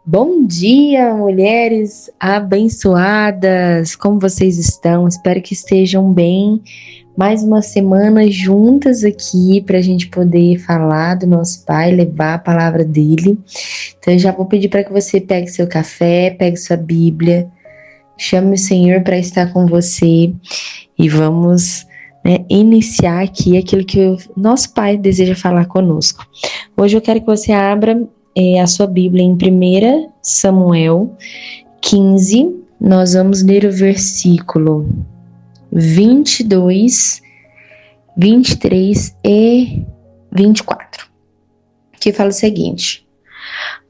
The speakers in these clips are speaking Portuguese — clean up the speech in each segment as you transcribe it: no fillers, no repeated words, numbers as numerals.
Bom dia, mulheres abençoadas! Como vocês estão? Espero que estejam bem. Mais uma semana juntas aqui para a gente poder falar do nosso Pai, levar a palavra dele. Então, eu já vou pedir para que você pegue seu café, pegue sua Bíblia, chame o Senhor para estar com você e vamos, iniciar aqui aquilo que o nosso Pai deseja falar conosco. Hoje eu quero que você abra a sua Bíblia em 1 Samuel 15, nós vamos ler o versículo 22, 23 e 24, que fala o seguinte: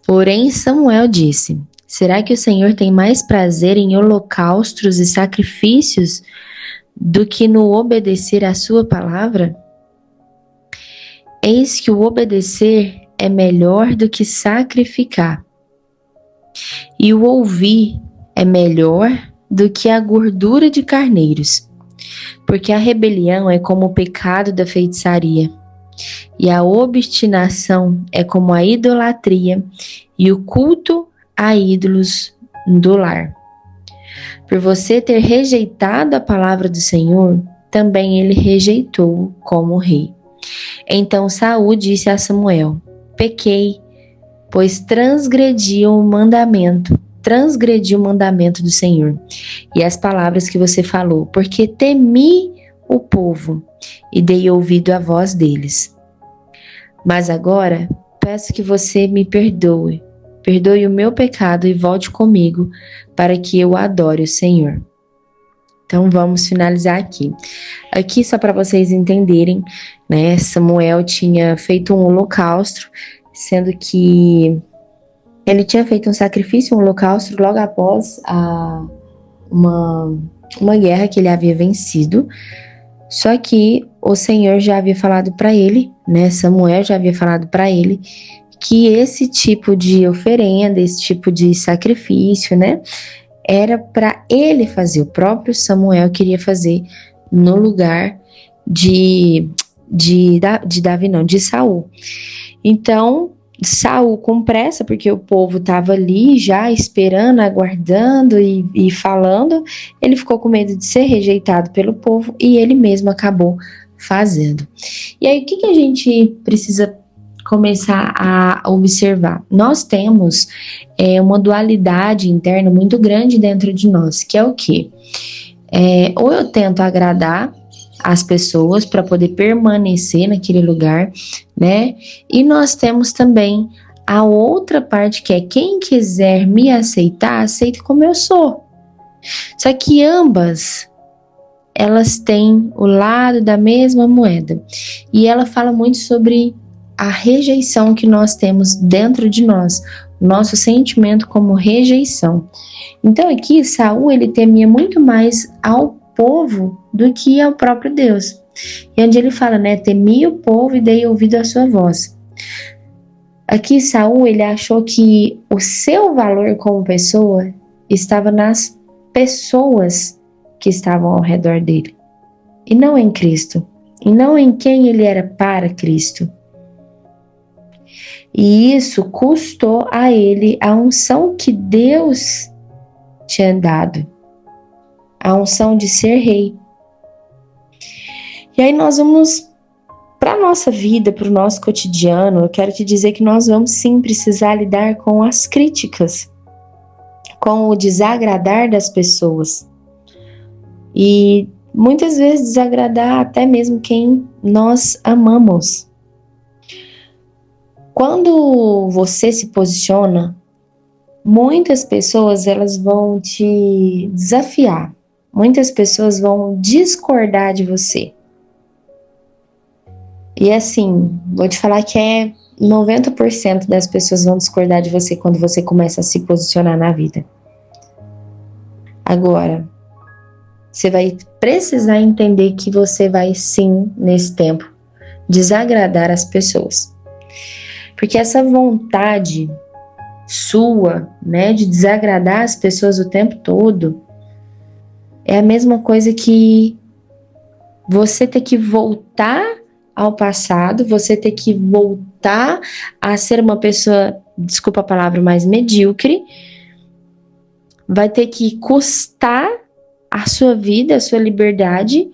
Porém Samuel disse: Será que o Senhor tem mais prazer em holocaustos e sacrifícios do que no obedecer à sua palavra? Eis que o obedecer é melhor do que sacrificar, e o ouvir é melhor do que a gordura de carneiros, porque a rebelião é como o pecado da feitiçaria, e a obstinação é como a idolatria e o culto a ídolos do lar. Por você ter rejeitado a palavra do Senhor, também ele rejeitou como rei. Então Saul disse a Samuel: Pequei, pois transgredi o mandamento do Senhor e as palavras que você falou, porque temi o povo e dei ouvido à voz deles. Mas agora peço que você me perdoe o meu pecado e volte comigo para que eu adore o Senhor. Então vamos finalizar aqui. Aqui só para vocês entenderem, Samuel tinha feito um holocausto, sendo que ele tinha feito um sacrifício, um holocausto logo após uma guerra que ele havia vencido. Só que o Senhor já havia falado para ele, Samuel já havia falado para ele que esse tipo de oferenda, esse tipo de sacrifício, era para ele fazer. O próprio Samuel queria fazer no lugar de Davi, não, de Saul. Então Saul, com pressa, porque o povo estava ali já esperando, aguardando e falando, ele ficou com medo de ser rejeitado pelo povo e ele mesmo acabou fazendo. E aí o que a gente precisa começar a observar? Nós temos uma dualidade interna muito grande dentro de nós, que é o quê? Ou eu tento agradar as pessoas para poder permanecer naquele lugar, E nós temos também a outra parte, que é quem quiser me aceitar, aceita como eu sou. Só que ambas, elas têm o lado da mesma moeda. E ela fala muito sobre a rejeição que nós temos dentro de nós, nosso sentimento como rejeição. Então aqui Saul, ele temia muito mais ao povo do que ao próprio Deus. E onde ele fala, temi o povo e dei ouvido à sua voz. Aqui Saul, ele achou que o seu valor como pessoa estava nas pessoas que estavam ao redor dele, e não em Cristo, e não em quem ele era para Cristo. E isso custou a ele a unção que Deus tinha dado, a unção de ser rei. E aí nós vamos para a nossa vida, para o nosso cotidiano. Eu quero te dizer que nós vamos sim precisar lidar com as críticas, com o desagradar das pessoas. E muitas vezes desagradar até mesmo quem nós amamos. Quando você se posiciona, muitas pessoas elas vão te desafiar. Muitas pessoas vão discordar de você. E assim, vou te falar que 90% das pessoas vão discordar de você quando você começa a se posicionar na vida. Agora, você vai precisar entender que você vai sim, nesse tempo, desagradar as pessoas. Porque essa vontade sua, de desagradar as pessoas o tempo todo, é a mesma coisa que você ter que voltar ao passado, você ter que voltar a ser uma pessoa desculpa a palavra, mais medíocre, vai ter que custar a sua vida, a sua liberdade,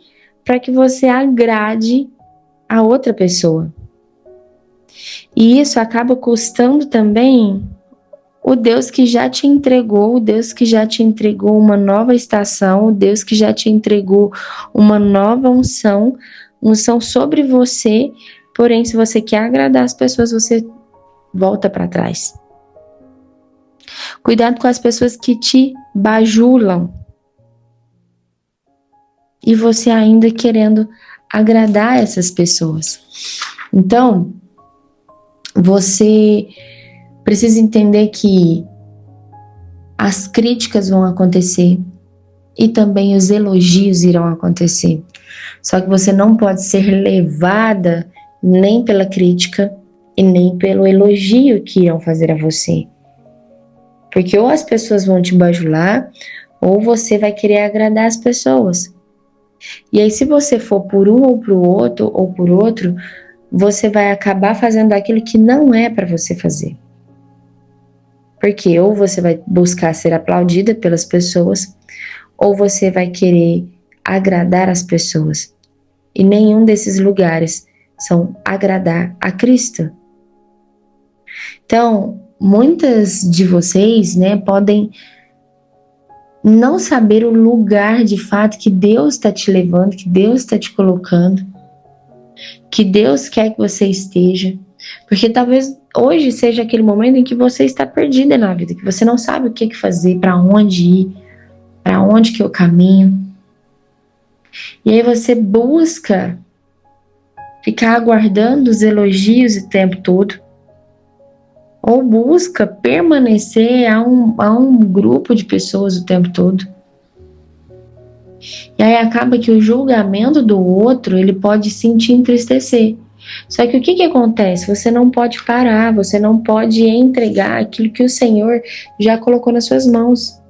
para que você agrade a outra pessoa. E isso acaba custando também o Deus que já te entregou, o Deus que já te entregou uma nova estação, o Deus que já te entregou uma nova unção sobre você. Porém, se você quer agradar as pessoas, você volta para trás. Cuidado com as pessoas que te bajulam. E você ainda querendo agradar essas pessoas. Então, você precisa entender que as críticas vão acontecer e também os elogios irão acontecer. Só que você não pode ser levada nem pela crítica e nem pelo elogio que irão fazer a você. Porque ou as pessoas vão te bajular, ou você vai querer agradar as pessoas. E aí, se você for por um ou por outro, você vai acabar fazendo aquilo que não é para você fazer. Porque ou você vai buscar ser aplaudida pelas pessoas, ou você vai querer agradar as pessoas. E nenhum desses lugares são agradar a Cristo. Então, muitas de vocês, podem não saber o lugar de fato que Deus está te levando, que Deus está te colocando, que Deus quer que você esteja. Porque talvez hoje seja aquele momento em que você está perdida na vida, que você não sabe o que fazer, para onde ir, para onde que eu caminho. E aí você busca ficar aguardando os elogios o tempo todo, ou busca permanecer a um grupo de pessoas o tempo todo. E aí acaba que o julgamento do outro, ele pode sim te entristecer. Só que o que acontece? Você não pode parar, você não pode entregar aquilo que o Senhor já colocou nas suas mãos.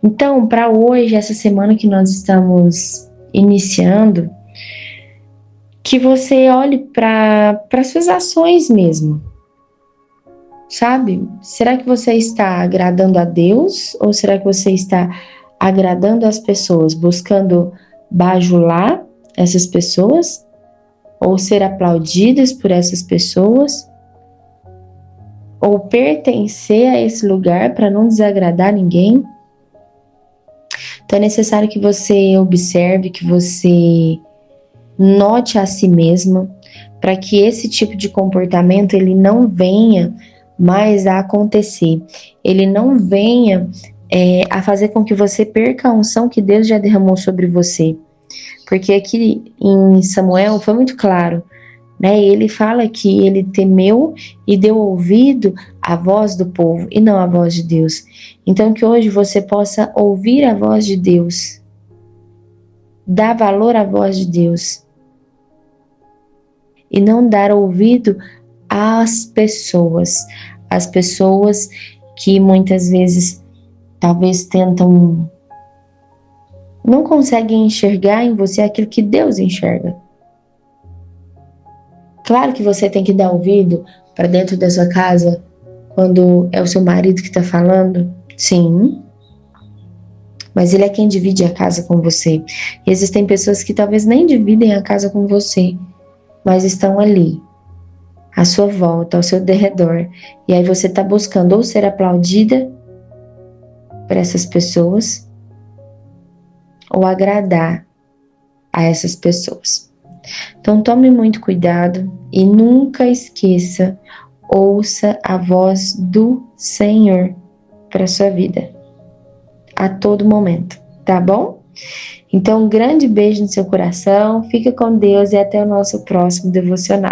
Então, para hoje, essa semana que nós estamos iniciando, que você olhe para suas ações mesmo. Sabe? Será que você está agradando a Deus ou será que você está agradando as pessoas, buscando bajular essas pessoas ou ser aplaudidas por essas pessoas ou pertencer a esse lugar para não desagradar ninguém? Então é necessário que você observe, que você note a si mesma, para que esse tipo de comportamento ele não venha mais a acontecer, ele não venha a fazer com que você perca a unção que Deus já derramou sobre você. Porque aqui em Samuel foi muito claro, ele fala que ele temeu e deu ouvido à voz do povo e não à voz de Deus. Então que hoje você possa ouvir a voz de Deus, dar valor à voz de Deus e não dar ouvido às pessoas que muitas vezes talvez não conseguem enxergar em você aquilo que Deus enxerga. Claro que você tem que dar ouvido para dentro da sua casa quando é o seu marido que está falando, sim, mas ele é quem divide a casa com você. E existem pessoas que talvez nem dividem a casa com você, mas estão ali, à sua volta, ao seu derredor. E aí você está buscando ou ser aplaudida por essas pessoas, ou agradar a essas pessoas. Então tome muito cuidado e nunca esqueça, ouça a voz do Senhor para a sua vida, a todo momento, tá bom? Então um grande beijo no seu coração, fica com Deus e até o nosso próximo devocional.